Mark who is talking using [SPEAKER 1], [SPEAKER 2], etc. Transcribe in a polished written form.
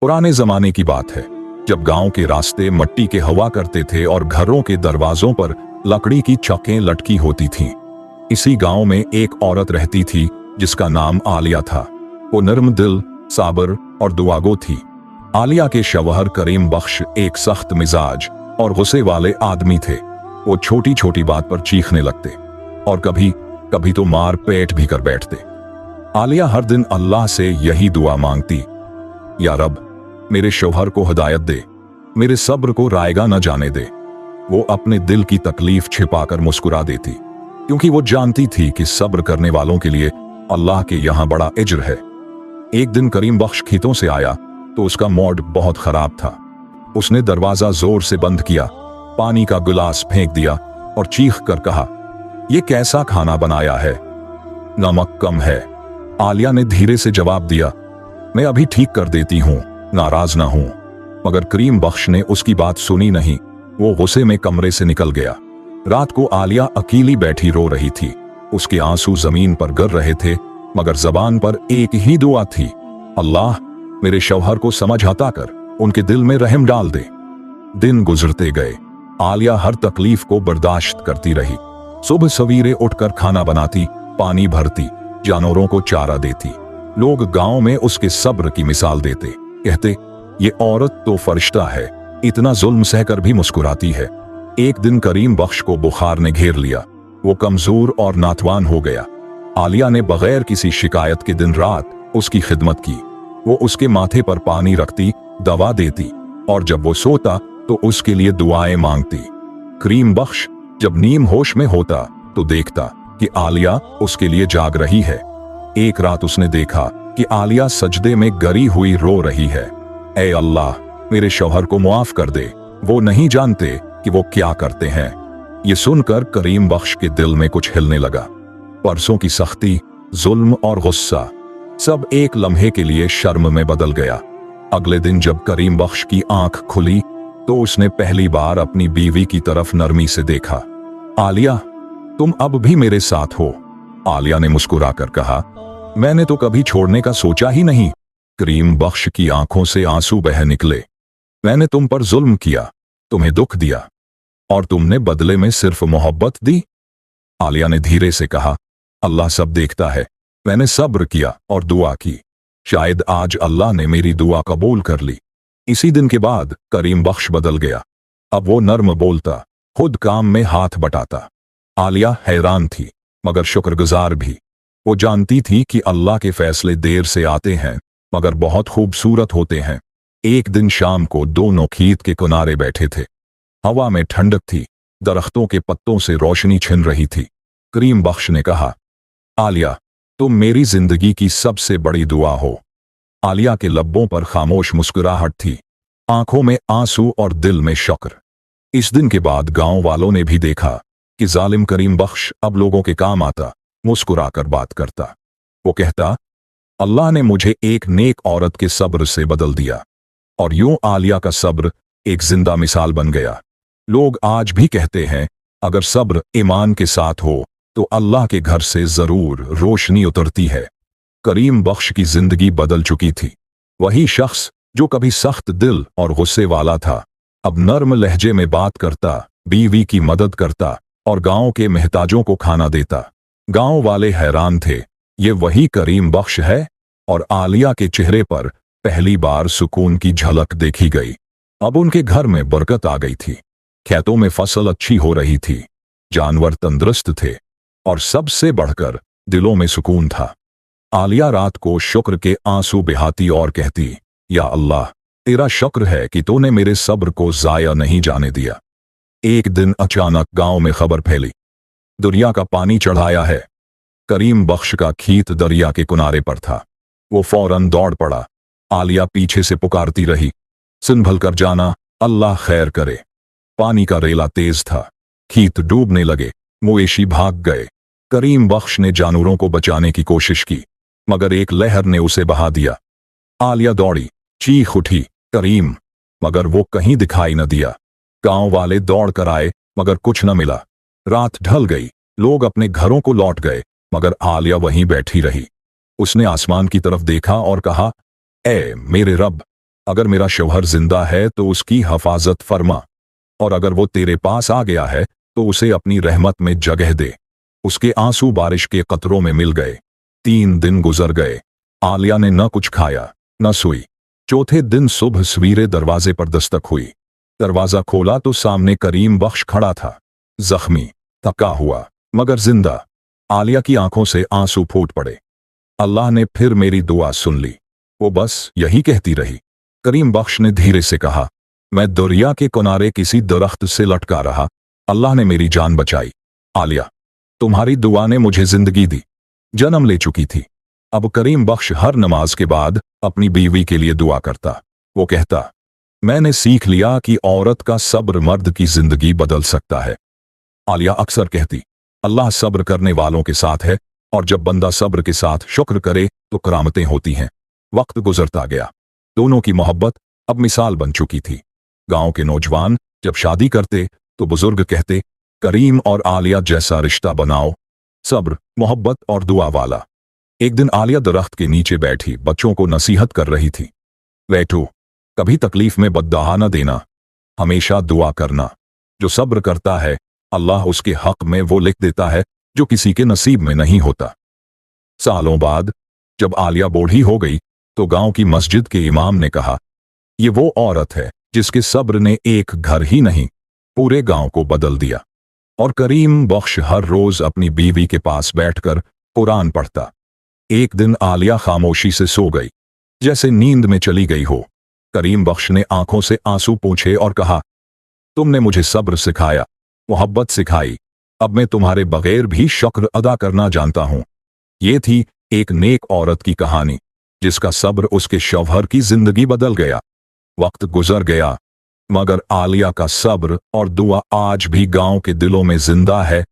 [SPEAKER 1] पुराने जमाने की बात है, जब गांव के रास्ते मिट्टी के हवा करते थे और घरों के दरवाजों पर लकड़ी की चौकें लटकी होती थीं। इसी गांव में एक औरत रहती थी जिसका नाम आलिया था। वो नर्म दिल, साबर और दुआगो थी। आलिया के शौहर करीम बख्श एक सख्त मिजाज और गुस्से वाले आदमी थे। वो छोटी छोटी बात पर चीखने लगते और कभी कभी तो मार पेट भी कर बैठते। आलिया हर दिन अल्लाह से यही दुआ मांगती, या रब, मेरे शौहर को हिदायत दे, मेरे सब्र को रायगा न जाने दे। वो अपने दिल की तकलीफ छिपाकर मुस्कुरा देती, क्योंकि वो जानती थी कि सब्र करने वालों के लिए अल्लाह के यहां बड़ा अजर है। एक दिन करीम बख्श खेतों से आया तो उसका मूड बहुत खराब था। उसने दरवाजा जोर से बंद किया, पानी का गिलास फेंक दिया और चीख कर कहा, यह कैसा खाना बनाया है, नमक कम है। आलिया ने धीरे से जवाब दिया, मैं अभी ठीक कर देती हूं, नाराज ना हूं। मगर करीम बख्श ने उसकी बात सुनी नहीं। वो गुस्से में कमरे से निकल गया। रात को आलिया अकेली बैठी रो रही थी। उसके आंसू जमीन पर गिर रहे थे, मगर जबान पर एक ही दुआ थी, अल्लाह, मेरे शौहर को समझ अता कर, उनके दिल में रहम डाल दे। दिन गुजरते गए। आलिया हर तकलीफ को बर्दाश्त करती रही। सुबह सवेरे उठकर खाना बनाती, पानी भरती, जानवरों को चारा देती। लोग गांव में उसके सब्र की मिसाल देते, कहते, ये औरत तो फरिश्ता है, इतना जुल्म सहकर भी मुस्कुराती है। एक दिन करीम बख्श को बुखार ने घेर लिया। वो कमजोर और नातवान हो गया। आलिया ने बगैर किसी शिकायत के दिन रात उसकी खिदमत की। वो उसके माथे पर पानी रखती, दवा देती और जब वो सोता तो उसके लिए दुआएं मांगती। करीम बख्श जब नीम होश में होता तो देखता कि आलिया उसके लिए जाग रही है। एक रात उसने देखा कि आलिया सजदे में गिरी हुई रो रही है। ऐ अल्लाह, मेरे शौहर को मुआफ कर दे, वो नहीं जानते कि वो क्या करते हैं। ये सुनकर करीम बख्श के दिल में कुछ हिलने लगा। परसों की सख्ती, जुल्म और गुस्सा सब एक लम्हे के लिए शर्म में बदल गया। अगले दिन जब करीम बख्श की आंख खुली तो उसने पहली बार अपनी बीवी की तरफ नरमी से देखा। आलिया, तुम अब भी मेरे साथ हो? आलिया ने मुस्कुराकर कहा, मैंने तो कभी छोड़ने का सोचा ही नहीं। करीम बख्श की आंखों से आंसू बह निकले। मैंने तुम पर जुल्म किया, तुम्हें दुख दिया, और तुमने बदले में सिर्फ मोहब्बत दी। आलिया ने धीरे से कहा, अल्लाह सब देखता है, मैंने सब्र किया और दुआ की, शायद आज अल्लाह ने मेरी दुआ कबूल कर ली। इसी दिन के बाद करीम बख्श बदल गया। अब वो नर्म बोलता, खुद काम में हाथ बटाता। आलिया हैरान थी, मगर शुक्रगुजार भी। वो जानती थी कि अल्लाह के फैसले देर से आते हैं, मगर बहुत खूबसूरत होते हैं। एक दिन शाम को दोनों खेत के किनारे बैठे थे। हवा में ठंडक थी, दरख्तों के पत्तों से रोशनी छिन रही थी। करीम बख्श ने कहा, आलिया, तुम मेरी जिंदगी की सबसे बड़ी दुआ हो। आलिया के लब्बों पर खामोश मुस्कुराहट थी, आंखों में आंसू और दिल में शुक्र। इस दिन के बाद गांव वालों ने भी देखा कि जालिम करीम बख्श अब लोगों के काम आता, मुस्कुराकर बात करता। वो कहता, अल्लाह ने मुझे एक नेक औरत के सब्र से बदल दिया। और यूं आलिया का सब्र एक जिंदा मिसाल बन गया। लोग आज भी कहते हैं, अगर सब्र ईमान के साथ हो तो अल्लाह के घर से जरूर रोशनी उतरती है। करीम बख्श की जिंदगी बदल चुकी थी। वही शख्स जो कभी सख्त दिल और गुस्से वाला था, अब नर्म लहजे में बात करता, बीवी की मदद करता और गांव के महताजों को खाना देता। गांव वाले हैरान थे, ये वही करीम बख्श है? और आलिया के चेहरे पर पहली बार सुकून की झलक देखी गई। अब उनके घर में बरकत आ गई थी। खेतों में फसल अच्छी हो रही थी, जानवर तंदुरुस्त थे और सबसे बढ़कर दिलों में सुकून था। आलिया रात को शुक्र के आंसू बहाती और कहती, या अल्लाह, तेरा शुक्र है कि तूने मेरे सब्र को जाया नहीं जाने दिया। एक दिन अचानक गांव में खबर फैली, दरिया का पानी चढ़ाया है। करीम बख्श का खेत दरिया के किनारे पर था। वो फौरन दौड़ पड़ा। आलिया पीछे से पुकारती रही, संभल कर जाना, अल्लाह खैर करे। पानी का रेला तेज था, खेत डूबने लगे, मवेशी भाग गए। करीम बख्श ने जानवरों को बचाने की कोशिश की, मगर एक लहर ने उसे बहा दिया। आलिया दौड़ी, चीख उठी, करीम, मगर वो कहीं दिखाई न दिया। गांव वाले दौड़ कर आए, मगर कुछ न मिला। रात ढल गई, लोग अपने घरों को लौट गए, मगर आलिया वहीं बैठी रही। उसने आसमान की तरफ देखा और कहा, ऐ मेरे रब, अगर मेरा शौहर जिंदा है तो उसकी हिफाजत फरमा, और अगर वो तेरे पास आ गया है तो उसे अपनी रहमत में जगह दे। उसके आंसू बारिश के कतरों में मिल गए। 3 दिन गुजर गए। आलिया ने न कुछ खाया न सोई। चौथे दिन सुबह सवेरे दरवाजे पर दस्तक हुई। दरवाजा खोला तो सामने करीम बख्श खड़ा था, जख्मी, थका हुआ मगर जिंदा। आलिया की आंखों से आंसू फूट पड़े। अल्लाह ने फिर मेरी दुआ सुन ली। वो बस यही कहती रही। करीम बख्श ने धीरे से कहा, मैं दरिया के किनारे किसी दरख्त से लटका रहा, अल्लाह ने मेरी जान बचाई। आलिया, तुम्हारी दुआ ने मुझे जिंदगी दी। जन्म ले चुकी थी। अब करीम बख्श हर नमाज के बाद अपनी बीवी के लिए दुआ करता। वो कहता, मैंने सीख लिया कि औरत का सब्र मर्द की जिंदगी बदल सकता है। आलिया अक्सर कहती, अल्लाह सब्र करने वालों के साथ है, और जब बंदा सब्र के साथ शुक्र करे तो करामतें होती हैं। वक्त गुजरता गया। दोनों की मोहब्बत अब मिसाल बन चुकी थी। गांव के नौजवान जब शादी करते तो बुजुर्ग कहते, करीम और आलिया जैसा रिश्ता बनाओ, सब्र, मोहब्बत और दुआ वाला। एक दिन आलिया दरख्त के नीचे बैठी बच्चों को नसीहत कर रही थी। बैठो, कभी तकलीफ में बद्दुआ न देना, हमेशा दुआ करना। जो सब्र करता है अल्लाह उसके हक में वो लिख देता है जो किसी के नसीब में नहीं होता। सालों बाद जब आलिया बूढ़ी हो गई तो गांव की मस्जिद के इमाम ने कहा, ये वो औरत है जिसके सब्र ने एक घर ही नहीं पूरे गांव को बदल दिया। और करीम बख्श हर रोज अपनी बीवी के पास बैठकर कुरान पढ़ता। एक दिन आलिया खामोशी से सो गई, जैसे नींद में चली गई हो। करीम बख्श ने आंखों से आंसू पोंछे और कहा, तुमने मुझे सब्र सिखाया, मोहब्बत सिखाई, अब मैं तुम्हारे बगैर भी शुक्र अदा करना जानता हूं। ये थी एक नेक औरत की कहानी जिसका सब्र उसके शौहर की जिंदगी बदल गया। वक्त गुजर गया मगर आलिया का सब्र और दुआ आज भी गांव के दिलों में जिंदा है